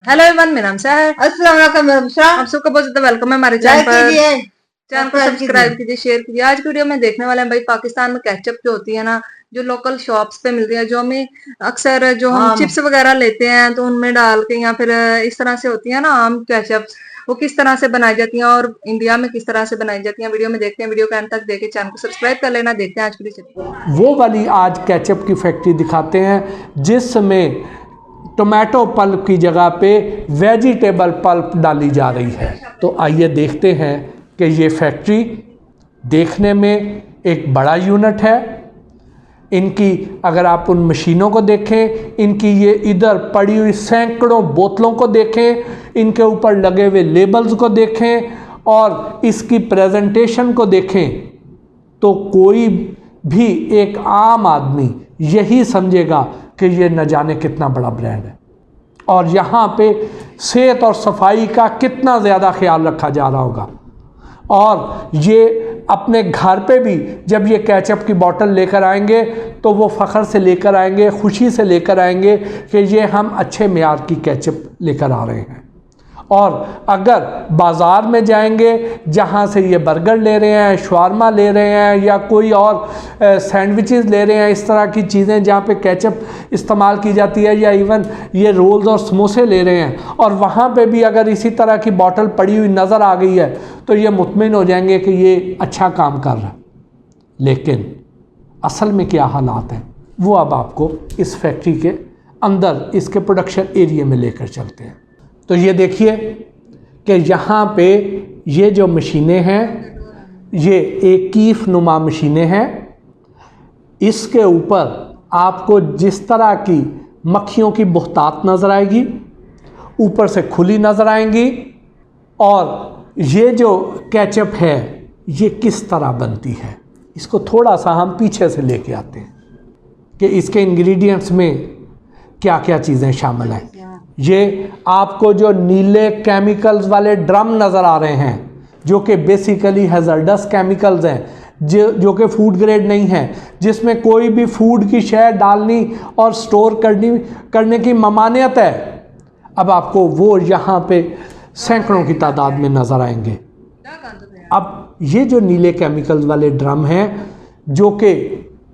Hello everyone, मेरा नाम है। अस्सलाम वालेकुम। आप सबका बहुत ज्यादा वेलकम है हमारे चैनल पर। चैनल को सब्सक्राइब कीजिए, शेयर कीजिए। आज की वीडियो में देखने वाले हैं भाई, पाकिस्तान में केचप जो होती है ना, जो लोकल शॉप्स पे मिलती है, जो हमें अक्सर जो हम चिप्स वगैरह लेते हैं तो उनमें डाल के, या फिर इस तरह से होती है ना आम केचप, वो किस तरह से बनाई जाती हैं और इंडिया में किस तरह से बनाई जाती हैं, वीडियो में देखते हैं। वीडियो के अंत तक देखे, चैनल को सब्सक्राइब कर लेना। देखते हैं आज की वीडियो। वो वाली आज केचप की फैक्ट्री दिखाते हैं जिसमें टोमेटो पल्प की जगह पे वेजिटेबल पल्प डाली जा रही है। तो आइए देखते हैं कि ये फैक्ट्री देखने में एक बड़ा यूनिट है। इनकी अगर आप उन मशीनों को देखें, इनकी ये इधर पड़ी हुई सैकड़ों बोतलों को देखें, इनके ऊपर लगे हुए लेबल्स को देखें और इसकी प्रेजेंटेशन को देखें, तो कोई भी एक आम आदमी यही समझेगा कि ये न जाने कितना बड़ा ब्रांड है और यहाँ पे सेहत और सफाई का कितना ज़्यादा ख्याल रखा जा रहा होगा। और ये अपने घर पे भी जब ये केचप की बोतल लेकर आएंगे तो वो फ़ख्र से लेकर आएंगे, खुशी से लेकर आएंगे कि ये हम अच्छे मेयार की केचप लेकर आ रहे हैं। और अगर बाज़ार में जाएंगे जहाँ से ये बर्गर ले रहे हैं, शवारमा ले रहे हैं या कोई और सैंडविचेस ले रहे हैं, इस तरह की चीज़ें जहाँ पे केचप इस्तेमाल की जाती है, या इवन ये रोल्स और समोसे ले रहे हैं, और वहाँ पे भी अगर इसी तरह की बोतल पड़ी हुई नज़र आ गई है तो ये मुतमिन हो जाएंगे कि ये अच्छा काम कर रहा है। लेकिन असल में क्या हालात हैं वो अब आपको इस फैक्ट्री के अंदर, इसके प्रोडक्शन एरिया में लेकर चलते हैं। तो ये देखिए कि यहाँ पे ये जो मशीनें हैं, ये एक कीफ नुमा मशीनें हैं। इसके ऊपर आपको जिस तरह की मक्खियों की बहुतात नज़र आएगी, ऊपर से खुली नज़र आएंगी। और ये जो केचप है ये किस तरह बनती है, इसको थोड़ा सा हम पीछे से लेके आते हैं कि इसके इंग्रेडिएंट्स में क्या क्या चीज़ें शामिल हैं। ये आपको जो नीले केमिकल्स वाले ड्रम नज़र आ रहे हैं, जो कि बेसिकली हैज़र्डस केमिकल्स हैं, जो कि फूड ग्रेड नहीं है, जिसमें कोई भी फूड की शय डालनी और स्टोर करने की ममानियत है। अब आपको वो यहाँ पे सैकड़ों की तादाद में नज़र आएंगे। अब ये जो नीले केमिकल्स वाले ड्रम हैं, जो कि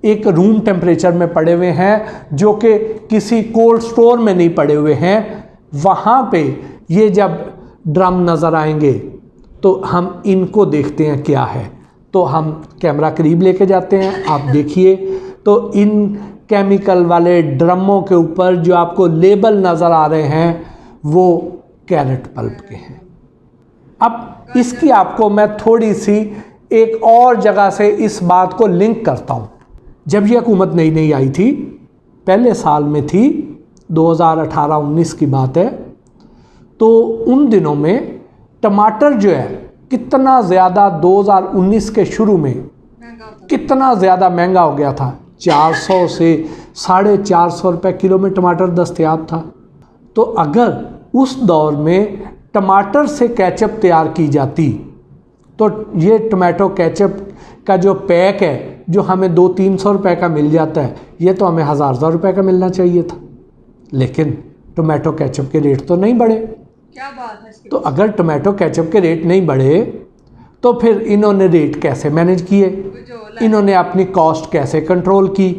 एक रूम टेम्परेचर में पड़े हुए हैं, जो कि किसी कोल्ड स्टोर में नहीं पड़े हुए हैं, वहाँ पे ये जब ड्रम नज़र आएंगे तो हम इनको देखते हैं क्या है। तो हम कैमरा करीब लेके जाते हैं, आप देखिए तो इन केमिकल वाले ड्रमों के ऊपर जो आपको लेबल नज़र आ रहे हैं वो कैरेट पल्प के हैं। अब इसकी आपको मैं थोड़ी सी एक और जगह से इस बात को लिंक करता हूँ। जब ये हुकूमत नई नई आई थी, पहले साल में थी, 2018-19 की बात है, तो उन दिनों में टमाटर जो है कितना ज़्यादा 2019 के शुरू में कितना ज़्यादा महंगा हो गया था। 400 से 450 रुपये किलो में टमाटर दस्तयाब था। तो अगर उस दौर में टमाटर से केचप तैयार की जाती तो ये टमाटो केचप का जो पैक है, जो हमें 200-300 रुपये का मिल जाता है, ये तो हमें 1000 रुपये का मिलना चाहिए था। लेकिन टोमेटो केचप के रेट तो नहीं बढ़े। क्या बात है। तो अगर टोमेटो केचप के रेट नहीं बढ़े तो फिर इन्होंने रेट कैसे मैनेज किए, इन्होंने अपनी कॉस्ट कैसे कंट्रोल की?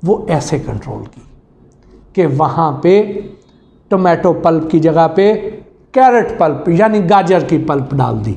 वो ऐसे कंट्रोल की कि वहाँ पे टोमेटो पल्प की जगह पे कैरेट पल्प यानी गाजर की पल्प डाल दी।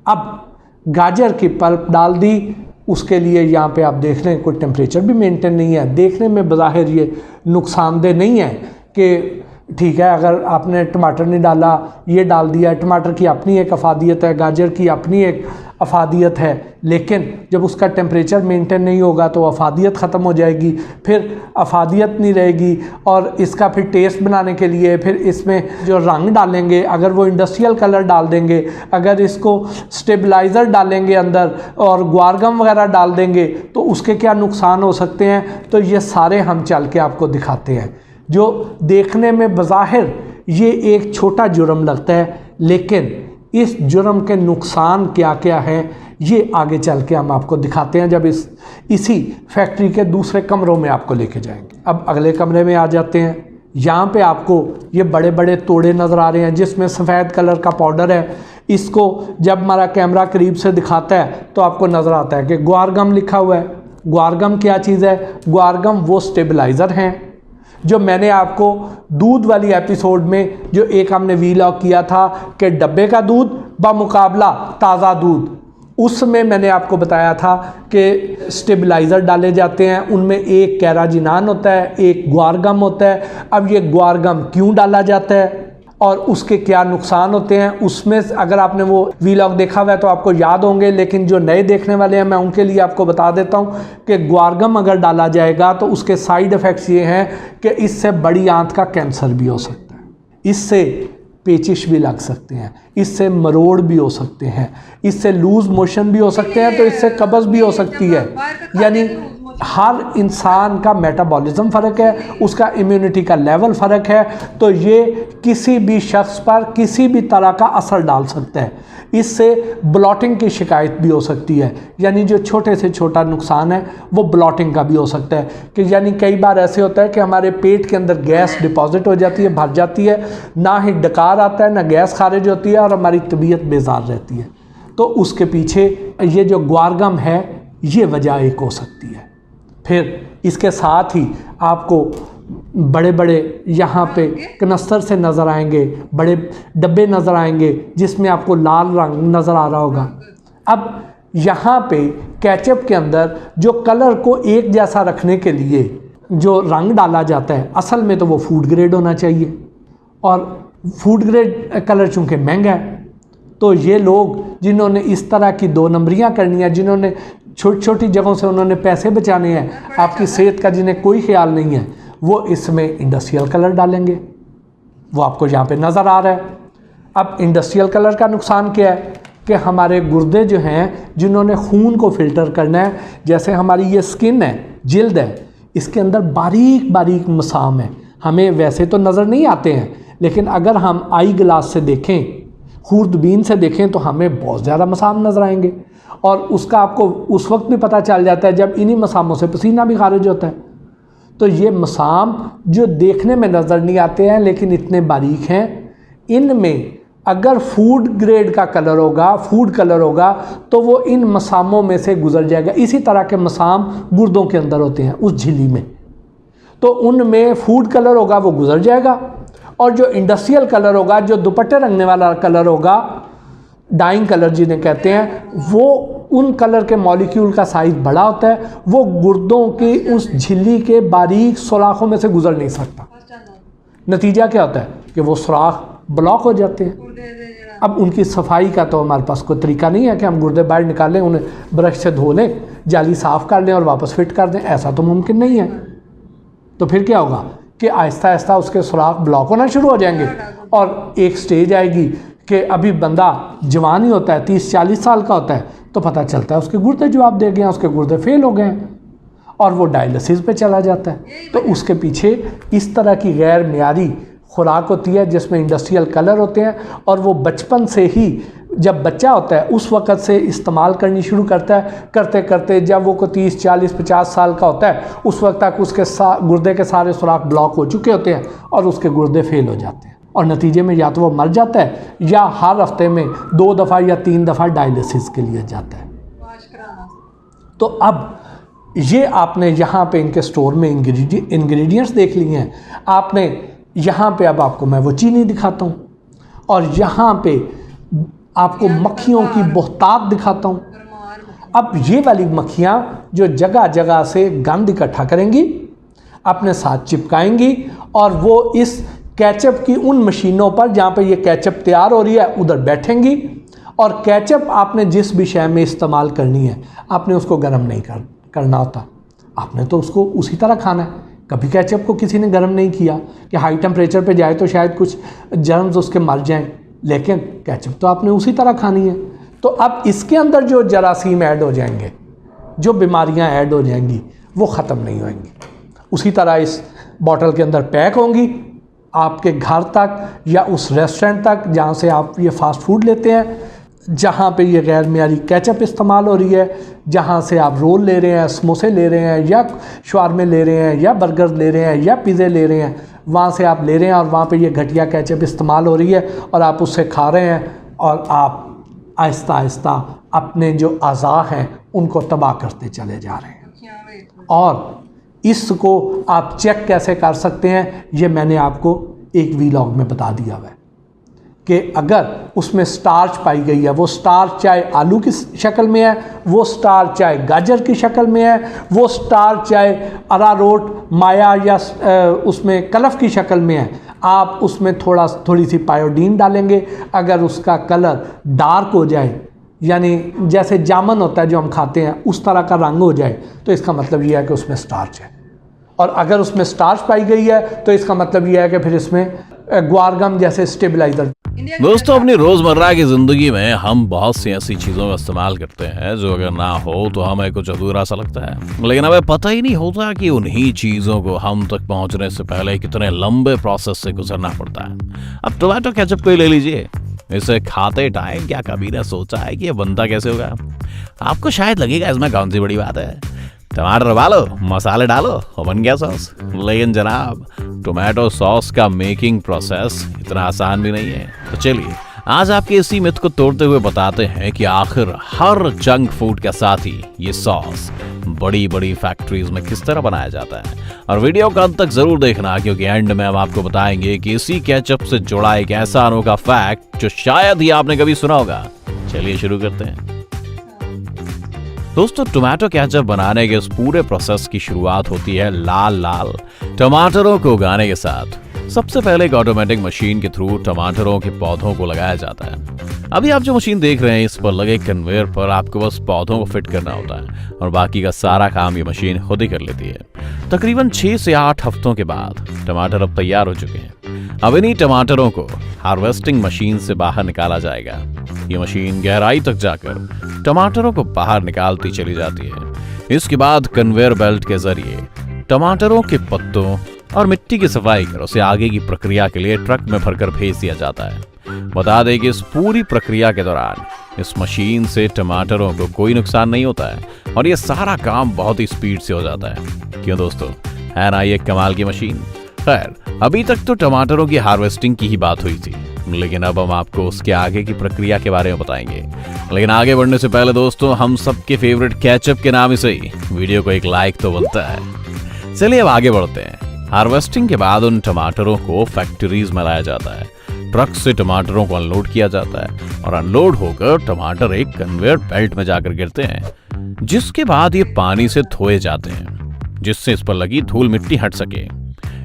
अब गाजर की पल्प डाल दी, उसके लिए यहाँ पे आप देख रहे हैं कोई टेम्परेचर भी मेंटेन नहीं है। देखने में बज़ाहिर ये नुकसानदेह नहीं है कि ठीक है, अगर आपने टमाटर नहीं डाला, ये डाल दिया। टमाटर की अपनी एक अफादियत है, गाजर की अपनी एक अफादियत है, लेकिन जब उसका टेम्परेचर मेंटेन नहीं होगा तो अफादियत ख़त्म हो जाएगी, फिर अफादियत नहीं रहेगी। और इसका फिर टेस्ट बनाने के लिए फिर इसमें जो रंग डालेंगे, अगर वो इंडस्ट्रियल कलर डाल देंगे, अगर इसको स्टेबलाइज़र डालेंगे अंदर और ग्वारगम वगैरह डाल देंगे तो उसके क्या नुकसान हो सकते हैं। तो ये सारे हम चल के आपको दिखाते हैं। जो देखने में बज़ाहिर ये एक छोटा जुर्म लगता है, लेकिन इस जुर्म के नुकसान क्या क्या हैं ये आगे चल के हम आपको दिखाते हैं जब इसी फैक्ट्री के दूसरे कमरों में आपको लेके जाएंगे। अब अगले कमरे में आ जाते हैं। यहाँ पे आपको ये बड़े बड़े तोड़े नज़र आ रहे हैं जिसमें सफ़ेद कलर का पाउडर है। इसको जब हमारा कैमरा करीब से दिखाता है तो आपको नज़र आता है कि ग्वारगम लिखा हुआ है। ग्वारगम क्या चीज़ है? ग्वारगम वो स्टेबलाइज़र हैं जो मैंने आपको दूध वाली एपिसोड में जो एक हमने वीलॉग किया था कि डब्बे का दूध बमुकाबला ताज़ा दूध, उसमें मैंने आपको बताया था कि स्टेबलाइज़र डाले जाते हैं। उनमें एक कैराजिनान होता है, एक ग्वारगम होता है। अब ये ग्वारगम क्यों डाला जाता है और उसके क्या नुकसान होते हैं, उसमें अगर आपने वो वीलॉग देखा हुआ है तो आपको याद होंगे, लेकिन जो नए देखने वाले हैं मैं उनके लिए आपको बता देता हूँ कि ग्वारगम अगर डाला जाएगा तो उसके साइड इफ़ेक्ट्स ये हैं कि इससे बड़ी आंत का कैंसर भी हो सकता है, इससे पेचिश भी लग सकते हैं, इससे मरोड़ भी हो सकते हैं, इससे लूज़ मोशन भी हो सकते हैं, तो इससे कब्ज़ भी हो सकती है। यानी हर इंसान का मेटाबॉलिज्म फ़र्क है, उसका इम्यूनिटी का लेवल फ़र्क है, तो ये किसी भी शख्स पर किसी भी तरह का असर डाल सकता है। इससे ब्लॉटिंग की शिकायत भी हो सकती है, यानी जो छोटे से छोटा नुकसान है वो ब्लॉटिंग का भी हो सकता है कि यानी कई बार ऐसे होता है कि हमारे पेट के अंदर गैस डिपॉजिट हो जाती है, भर जाती है, ना ही डकार आता है ना गैस खारिज होती है और हमारी तबीयत बेजार रहती है। तो उसके पीछे ये जो ग्वारगम है ये वजह एक हो सकती है। फिर इसके साथ ही आपको बड़े बड़े यहाँ पे कनस्तर से नज़र आएंगे, बड़े डब्बे नज़र आएंगे जिसमें आपको लाल रंग नज़र आ रहा होगा। अब यहाँ पे केचप के अंदर जो कलर को एक जैसा रखने के लिए जो रंग डाला जाता है, असल में तो वो फूड ग्रेड होना चाहिए, और फूड ग्रेड कलर चूँकि महंगा है, तो ये लोग जिन्होंने इस तरह की दो नंबरियाँ करनी है, जिन्होंने छोटी छोटी जगहों से उन्होंने पैसे बचाने हैं, आपकी सेहत का जिन्हें कोई ख्याल नहीं है, वो इसमें इंडस्ट्रियल कलर डालेंगे। वो आपको यहाँ पे नज़र आ रहा है। अब इंडस्ट्रियल कलर का नुकसान क्या है कि हमारे गुर्दे जो हैं, जिन्होंने खून को फ़िल्टर करना है, जैसे हमारी ये स्किन है, जिल्द है, इसके अंदर बारीक बारीक मसाम है, हमें वैसे तो नज़र नहीं आते हैं, लेकिन अगर हम आई ग्लास से देखें, खूरदबीन से देखें, तो हमें बहुत ज़्यादा मसाम नज़र आएंगे, और उसका आपको उस वक्त भी पता चल जाता है जब इन्हीं मसामों से पसीना भी खारिज होता है। तो ये मसाम जो देखने में नज़र नहीं आते हैं लेकिन इतने बारीक हैं, इनमें अगर फूड ग्रेड का कलर होगा, फूड कलर होगा, तो वो इन मसामों में से गुजर जाएगा। इसी तरह के मसाम गुर्दों के अंदर होते हैं उस झिल्ली में, तो उनमें फूड कलर होगा वो गुजर जाएगा, और जो इंडस्ट्रियल कलर होगा, जो दुपट्टे रंगने वाला कलर होगा, डाइंग कलर जिन्हें कहते हैं, वो उन कलर के मॉलिक्यूल का साइज़ बड़ा होता है, वो गुर्दों की उस झिल्ली के बारीक सुराखों में से गुजर नहीं सकता। नतीजा क्या होता है कि वो सुराख ब्लॉक हो जाते हैं। अब उनकी सफाई का तो हमारे पास कोई तरीका नहीं है कि हम गुर्दे बाहर निकालें, उन्हें ब्रश से धो लें, जाली साफ़ कर लें और वापस फिट कर दें, ऐसा तो मुमकिन नहीं है। तो फिर क्या होगा कि आहिस्ता आहिस्ता उसके सुराख ब्लॉक होना शुरू हो जाएंगे, और एक स्टेज आएगी कि अभी बंदा जवान ही होता है, 30-40 साल का होता है, तो पता चलता है उसके गुर्दे जवाब दे गए हैं, उसके गुर्दे फेल हो गए हैं, और वो डायलिसिस पे चला जाता है। तो उसके पीछे इस तरह की गैर मियारी खुराक होती है जिसमें इंडस्ट्रियल कलर होते हैं, और वो बचपन से ही जब बच्चा होता है उस वक़्त से इस्तेमाल करनी शुरू करता है, करते करते जब वो को 30-40-50 साल का होता है, उस वक्त तक उसके गुर्दे के सारे सुराख ब्लॉक हो चुके होते हैं और उसके गुर्दे फेल हो जाते हैं, और नतीजे में या तो वो मर जाता है या हर हफ्ते में 2 दफ़ा या 3 दफ़ा डायलिसिस के लिए जाता है। तो अब ये आपने यहाँ पे इनके स्टोर में इंग्रेडिएंट्स देख लिए हैं, आपने यहाँ पे, अब आपको मैं वो चीनी दिखाता हूँ, और यहाँ पे आपको मक्खियों की बहुतात दिखाता हूँ। अब ये वाली मक्खियाँ जो जगह जगह से गंद इकट्ठा करेंगी, अपने साथ चिपकाएंगी, और वो इस केचप की उन मशीनों पर जहाँ पे ये केचप तैयार हो रही है उधर बैठेंगी, और केचप आपने जिस भी शय में इस्तेमाल करनी है, आपने उसको गर्म नहीं करना होता, आपने तो उसको उसी तरह खाना है। कभी केचप को किसी ने गर्म नहीं किया कि हाई टेम्परेचर पे जाए तो शायद कुछ जर्म्स उसके मर जाएं, लेकिन केचप तो आपने उसी तरह खानी है। तो अब इसके अंदर जो जरासीम ऐड हो जाएंगे, जो बीमारियां ऐड हो जाएंगी, वो ख़त्म नहीं होंगी, उसी तरह इस बॉटल के अंदर पैक होंगी आपके घर तक या उस रेस्टोरेंट तक जहाँ से आप ये फ़ास्ट फूड लेते हैं, जहाँ पे ये गैर मियारी केचप इस्तेमाल हो रही है, जहाँ से आप रोल ले रहे हैं, समोसे ले रहे हैं, या शवारमे ले रहे हैं, या बर्गर ले रहे हैं, या पिज़्ज़े ले रहे हैं, वहाँ से आप ले रहे हैं और वहाँ पे ये घटिया केचप इस्तेमाल हो रही है और आप उससे खा रहे हैं और आप आहिस्ता आहिस्ता अपने जो अज़ा हैं उनको तबाह करते चले जा रहे हैं। और इसको आप चेक कैसे कर सकते हैं, ये मैंने आपको एक वीलॉग में बता दिया हुआ है कि अगर उसमें स्टार्च पाई गई है, वो स्टार्च चाहे आलू की शक्ल में है, वो स्टार्च चाहे गाजर की शक्ल में है, वो स्टार्च चाहे अरारोट माया या उसमें कलफ की शक्ल में है, आप उसमें थोड़ी सी पायोडीन डालेंगे। अगर उसका कलर डार्क हो जाए, यानी जैसे जामुन होता है जो हम खाते हैं उस तरह का रंग हो जाए, तो इसका मतलब यह है कि उसमें स्टार्च है। और अगर उसमें स्टार्च पाई गई है तो इसका मतलब यह है कि फिर इसमें ग्वारगम जैसे स्टेबलाइजर। दोस्तों, अपनी रोजमर्रा की जिंदगी में हम बहुत सी ऐसी चीजों का इस्तेमाल करते हैं जो अगर ना हो तो हमें कुछ अधूरा सा लगता है, लेकिन हमें पता ही नहीं होता कि उन्हीं चीजों को हम तक पहुंचने से पहले कितने लंबे प्रोसेस से गुजरना पड़ता है। अब टोमेटो केचप को ही ले लीजिए, इसे खाते टाइम क्या कभी ने सोचा है कि ये बनता कैसे होगा? आपको शायद लगेगा इसमें कौन सी बड़ी बात है, टमाटर डालो, मसाले डालो और बन गया सॉस। लेकिन जनाब, टोमेटो सॉस का मेकिंग प्रोसेस इतना आसान भी नहीं है। तो चलिए आज आपके इसी मिथ को तोड़ते हुए बताते हैं कि आखिर हर जंक फूड के साथ ही ये सॉस बड़ी बड़ी फैक्ट्रीज में किस तरह बनाया जाता है। और वीडियो का अंत तक जरूर देखना, क्योंकि एंड में हम आपको बताएंगे कि इसी केचप से जुड़ा एक ऐसा अनोखा फैक्ट जो शायद ही आपने कभी सुना होगा। चलिए शुरू करते हैं। दोस्तों, टोमेटो केचप बनाने के इस पूरे प्रोसेस की शुरुआत होती है लाल लाल टमाटरों को उगाने के साथ। सबसे पहले एक ऑटोमेटिक मशीन के थ्रू टमाटरों के पौधों को लगाया जाता है। अभी आप जो मशीन देख रहे हैं, इस पर लगे कन्वेयर पर आपको बस पौधों को फिट करना होता है और बाकी का सारा काम ये मशीन खुद ही कर लेती है। तकरीबन 6 से 8 हफ्तों के बाद टमाटर अब तैयार हो चुके हैं। अब इन्हीं टमाटरों को हार्वेस्टिंग मशीन से बाहर निकाला जाएगा। ये मशीन गहराई तक जाकर टमाटरों को बाहर निकालती चली जाती है। इसके बाद कन्वेयर बेल्ट के जरिए टमाटरों के पत्तों और मिट्टी की सफाई कर उसे आगे की प्रक्रिया के लिए ट्रक में भरकर भेज दिया जाता है। बता दें कि इस पूरी प्रक्रिया के दौरान इस मशीन से टमाटरों को कोई नुकसान नहीं होता है और ये सारा काम बहुत ही स्पीड से हो जाता है। क्यों दोस्तों, है ना ये कमाल की मशीन? खैर, अभी तक तो टमाटरों की हार्वेस्टिंग की ही बात हुई थी, लेकिन अब हम आपको उसके आगे की प्रक्रिया के बारे में बताएंगे। लेकिन आगे बढ़ने से पहले दोस्तों, हम सबके फेवरेट केचप के नाम से ही वीडियो को एक लाइक तो बनता है। चलिए अब आगे बढ़ते हैं। हार्वेस्टिंग के बाद उन टमाटरों को फैक्ट्रीज में लाया जाता है। ट्रक से टमाटरों को अनलोड किया जाता है और अनलोड होकर टमाटर एक कन्वेयर बेल्ट में जाकर गिरते हैं, जिसके बाद ये पानी से धोए जाते हैं, जिससे इस पर लगी धूल मिट्टी हट सके।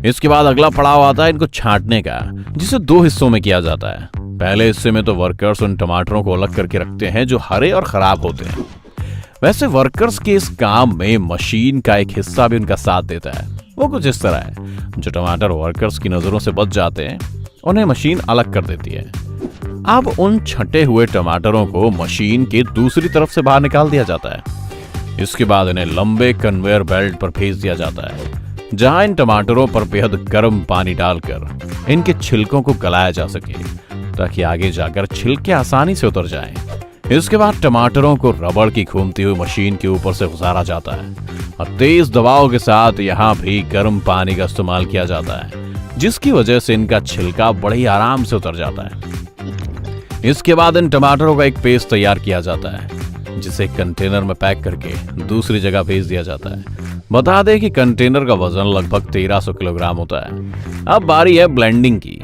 इसके बाद अगला पड़ाव आता है इनको छांटने का, जिसे 2 हिस्सों में किया जाता है। पहले हिस्से में तो वर्कर्स उन टमाटरों को अलग करके रखते हैं जो हरे और खराब होते हैं। वैसे वर्कर्स के इस काम में मशीन का एक हिस्सा भी उनका साथ देता है। वो कुछ इस तरह है, जो टमाटर वर्कर्स की नजरों से बच जाते हैं उन्हें मशीन अलग कर देती है। अब उन छटे हुए टमाटरों को मशीन के दूसरी तरफ से बाहर निकाल दिया जाता है। इसके बाद इन्हें लंबे कन्वेयर बेल्ट पर भेज दिया जाता है, जहां इन टमाटरों पर बेहद गर्म पानी डालकर इनके छिलकों को गलाया जा सके, ताकि आगे जाकर छिलके आसानी से उतर जाएं। इसके बाद टमाटरों को रबड़ की घूमती हुई मशीन के ऊपर से गुजारा जाता है और तेज दबाव के साथ यहाँ भी गर्म पानी का इस्तेमाल किया जाता है, जिसकी वजह से इनका छिलका बड़े आराम से उतर जाता है। इसके बाद इन टमाटरों का एक पेस्ट तैयार किया जाता है, जिसे कंटेनर में पैक करके दूसरी जगह भेज दिया जाता है। बता दें कि कंटेनर का वजन लगभग 1300 किलोग्राम होता है। अब बारी है ब्लेंडिंग की।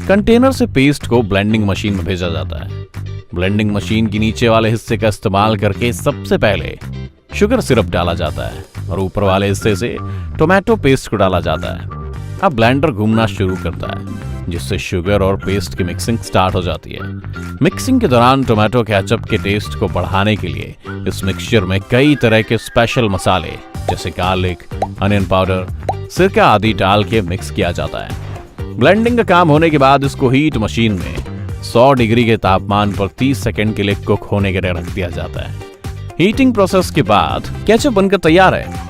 कंटेनर से पेस्ट को ब्लेंडिंग मशीन में भेजा जाता है। ब्लेंडिंग मशीन के नीचे वाले हिस्से का इस्तेमाल करके सबसे पहले शुगर सिरप डाला जाता है और ऊपर वाले हिस्से से टोमेटो पेस्ट को डाला जाता है। अब ब्लेंडर घूमना शुरू करता है, जिससे शुगर और पेस्ट की मिक्सिंग स्टार्ट हो जाती है। मिक्सिंग के दौरान टोमेटो केचप के टेस्ट को बढ़ाने के लिए इस मिक्सचर में कई तरह के स्पेशल मसाले जैसे गार्लिक, अनियन पाउडर, सिरका आदि डाल के मिक्स किया जाता है। ब्लेंडिंग का काम होने के बाद इसको हीट मशीन में 100 डिग्री के तापमान पर 30 सेकंड के लिए कुक होने के लिए रख दिया जाता है। हीटिंग प्रोसेस के बाद केचप बनकर तैयार है।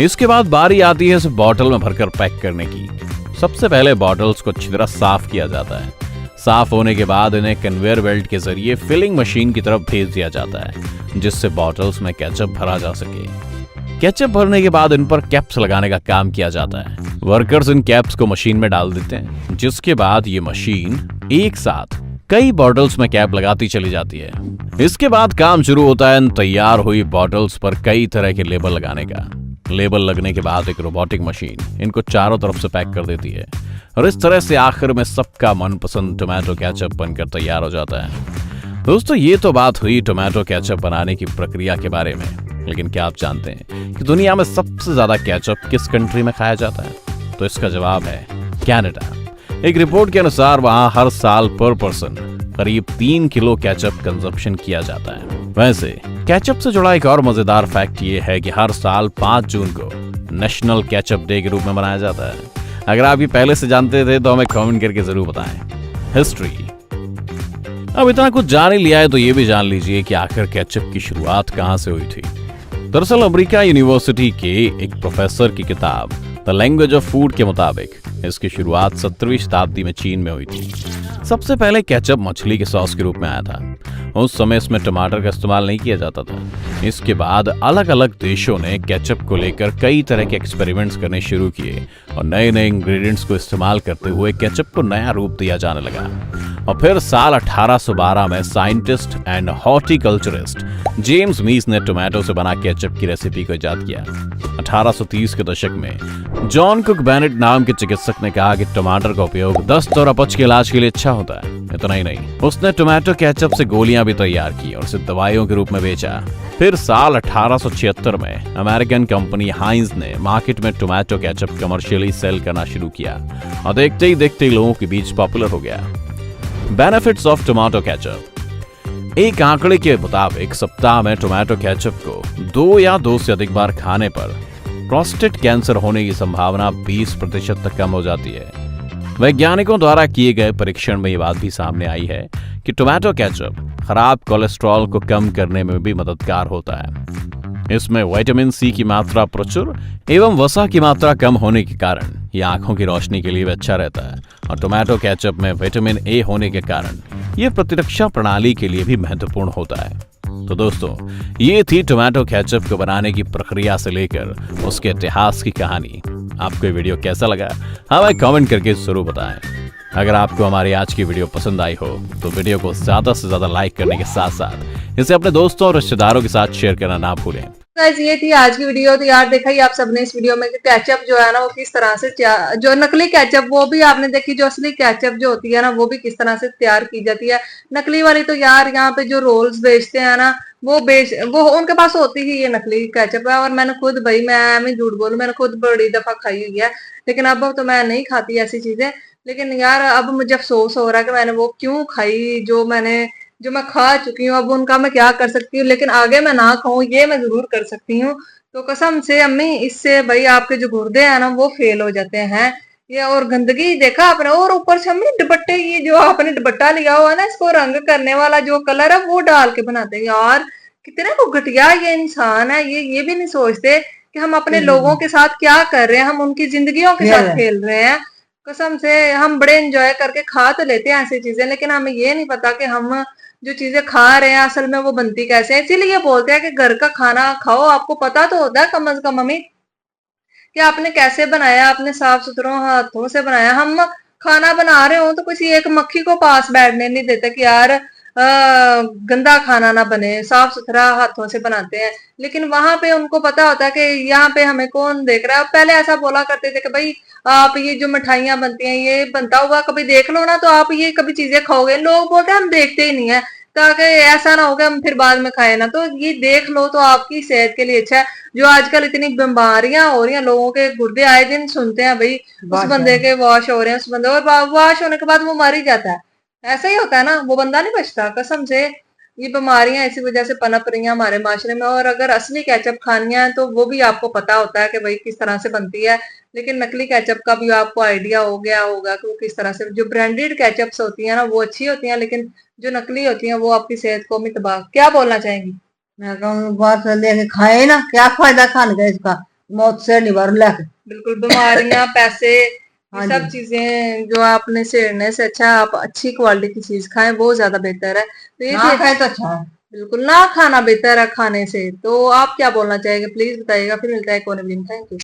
इसके बाद बारी आती है इसे बॉटल में भरकर पैक करने की। सबसे पहले बॉटल्स को अच्छी तरह साफ किया जाता है। साफ होने के बाद इन्हें कन्वेयर बेल्ट के जरिए फिलिंग मशीन की तरफ भेज दिया जाता है, जिससे बॉटल्स में केचप भरा जा सके। केचप भरने के बाद इन पर कैप्स लगाने का काम किया जाता है। वर्कर्स इन कैप्स को मशीन में डाल देते हैं, जिसके बाद ये मशीन एक साथ कई बॉटल्स में कैप लगाती चली जाती है। इसके बाद काम शुरू होता है इन तैयार हुई बॉटल्स पर कई तरह के लेबल लगाने का। लेबल लगने के बाद एक रोबोटिक मशीन इनको चारों तरफ से पैक कर देती है और इस तरह से आखिर में सबका मनपसंद टोमेटो केचप बनकर तैयार हो जाता है। दोस्तों, ये तो बात हुई टोमेटो केचप बनाने की प्रक्रिया के बारे में, लेकिन क्या आप जानते हैं कि दुनिया में सबसे ज्यादा केचप किस कंट्री में खाया जाता है? तो इसका जवाब है कनाडा। एक रिपोर्ट के अनुसार वहां हर साल पर पर्सन करीब 3 किलो केचप कंजप्शन किया जाता है। वैसे केचप से जुड़ा एक और मजेदार फैक्ट ये है कि हर साल 5 जून को नेशनल केचप डे के रूप में मनाया जाता है। अगर आप ये पहले से जानते थे तो हमें कमेंट करके जरूर बताएं। हिस्ट्री। अब इतना कुछ जान ही लिया है तो ये भी जान लीजिए कि आखिर केचप की शुरुआत कहां से हुई थी। दरअसल अमेरिका यूनिवर्सिटी के एक प्रोफेसर की किताब द लैंग्वेज ऑफ फूड के मुताबिक इसकी शुरुआत 17वीं शताब्दी में चीन में हुई थी। सबसे पहले केचप मछली के सॉस के रूप में आया था। उस समय इसमें टमाटर का इस्तेमाल नहीं किया जाता था। इसके बाद अलग अलग देशों ने केचप को लेकर कई तरह के एक्सपेरिमेंट्स करने शुरू किए और नए नए इंग्रेडिएंट्स को इस्तेमाल करते हुए केचप को नया रूप दिया जाने लगा। और फिर साल 1812 में साइंटिस्ट एंड हॉर्टिकल्चरिस्ट जेम्स मीस ने टोमेटो से बना केचप की रेसिपी को इजाद किया। 1830 के दशक में जॉन कुक बेनेट नाम के चिकित्सक ने कहा कि टमाटर का उपयोग दस्त और अपच के इलाज के लिए अच्छा होता है। इतना ही नहीं, उसने टोमेटो केचप से गोलियां भी तैयार की और इसे दवाइयों के रूप में बेचा। फिर साल 1876 में अमेरिकन कंपनी हाइंज ने मार्केट में टोमेटो केचप कमर्शियली सेल करना शुरू किया और देखते ही देखते लोगों के बीच पॉपुलर हो गया। Benefits of tomato ketchup. एक आंकड़े के मुताबिक सप्ताह में टोमेटो केचप को 2 या 2 से अधिक बार खाने पर प्रोस्टेट कैंसर होने की संभावना 20% तक कम हो जाती है। वैज्ञानिकों द्वारा किए गए परीक्षण में ये बात भी सामने आई है कि टोमेटो केचप खराब कोलेस्ट्रॉल को कम करने में भी मददगार होता है। इसमें विटामिन सी की मात्रा प्रचुर एवं वसा की मात्रा कम होने के कारण यह आंखों की रोशनी के लिए भी अच्छा रहता है और टोमेटो केचप में विटामिन ए होने के कारण यह प्रतिरक्षा प्रणाली के लिए भी महत्वपूर्ण होता है। तो दोस्तों, ये थी टोमेटो केचप को बनाने की प्रक्रिया से लेकर उसके इतिहास की कहानी। आपको ये वीडियो कैसा लगा हमें कमेंट करके जरूर बताएं। अगर आपको हमारी आज की वीडियो पसंद आई हो तो वीडियो को ज्यादा से ज्यादा लाइक करने के साथ साथ इसे अपने दोस्तों और रिश्तेदारों के साथ शेयर करना ना भूलें। ये थी आज की वीडियो। तो यार देखा ही आप सबने इस वीडियो में कि केचप जो है ना वो किस तरह से जो नकली केचप वो भी आपने देखी, जो असली केचप जो होती है ना वो भी किस तरह से तैयार की जाती है। नकली वाली तो यार यहाँ पे जो रोल्स बेचते हैं ना वो उनके पास होती ही ये नकली केचप है। और मैंने खुद, भाई मैं झूठ बोलूं, मैंने खुद बड़ी दफा खाई हुई है, लेकिन अब तो मैं नहीं खाती ऐसी चीजें। लेकिन यार अब मुझे अफसोस हो रहा है कि मैंने वो क्यों खाई जो मैं खा चुकी हूँ। अब उनका मैं क्या कर सकती हूँ, लेकिन आगे मैं ना खाऊं ये मैं जरूर कर सकती हूँ। तो कसम से अम्मी, इससे भाई आपके जो गुर्दे हैं ना वो फेल हो जाते हैं। ये और गंदगी देखा आपने, और ऊपर से अम्मी दुपट्टे, ये जो आपने दुपट्टा लिया हुआ है ना इसको रंग करने वाला जो कलर है वो डाल के बनाते हैं। यार कितने को घटिया ये इंसान है। ये भी नहीं सोचते कि हम अपने लोगों के साथ क्या कर रहे हैं, हम उनकी जिंदगियों के साथ खेल रहे हैं। कसम से हम बड़े एंजॉय करके खा तो लेते हैं ऐसी चीजें, लेकिन हमें ये नहीं पता कि हम जो चीजें खा रहे हैं असल में वो बनती कैसे है। इसीलिए बोलते हैं कि घर का खाना खाओ, आपको पता तो होता है कम से कम मम्मी कि आपने कैसे बनाया, आपने साफ सुथरों हाथों से बनाया। हम खाना बना रहे हो तो किसी एक मक्खी को पास बैठने नहीं देते कि यार गंदा खाना ना बने, साफ सुथरा हाथों से बनाते हैं। लेकिन वहां पे उनको पता होता है कि यहाँ पे हमें कौन देख रहा है। पहले ऐसा बोला करते थे कि भाई आप ये जो मिठाइयां बनती हैं ये बनता हुआ कभी देख लो ना तो आप ये कभी चीजें खाओगे। लोग बोलते हैं हम देखते ही नहीं है, ताकि ऐसा ना हो कि हम फिर बाद में खाए ना। तो ये देख लो तो आपकी सेहत के लिए अच्छा है। जो आजकल इतनी बीमारियां हो रही हैं, लोगों के गुर्दे आए दिन सुनते हैं भाई उस बंदे के वॉश हो रहे हैं, उस बंदे और वॉश होने के बाद वो मर ही जाता है। ऐसा ही होता है ना, वो बंदा नहीं बचता। कसम से ये बीमारियां इसी वजह से पनप रही हैं हमारे माशरे में। और अगर असली केचप खानी है तो वो भी आपको पता होता है कि भाई किस तरह से बनती है, लेकिन नकली केचप का भी आपको आइडिया हो गया होगा कि वो किस तरह से। जो ब्रांडेड केचप्स होती है ना वो अच्छी होती हैं, लेकिन जो नकली होती हैं वो आपकी सेहत को भी तबाह। क्या बोलना चाहेंगी? मैं कहूँ बात लेके खाए ना, क्या फायदा खाने का इसका, मौत से निवार लेके। बिल्कुल, बीमारियां पैसे ये सब चीजें जो आपने सेड़ने से अच्छा आप अच्छी क्वालिटी की चीज खाएं, वो ज्यादा बेहतर है। तो ये ना खाए तो अच्छा है, बिल्कुल ना खाना बेहतर है खाने से। तो आप क्या बोलना चाहेंगे प्लीज बताइएगा। फिर मिलता है कौन दिन। Thank you.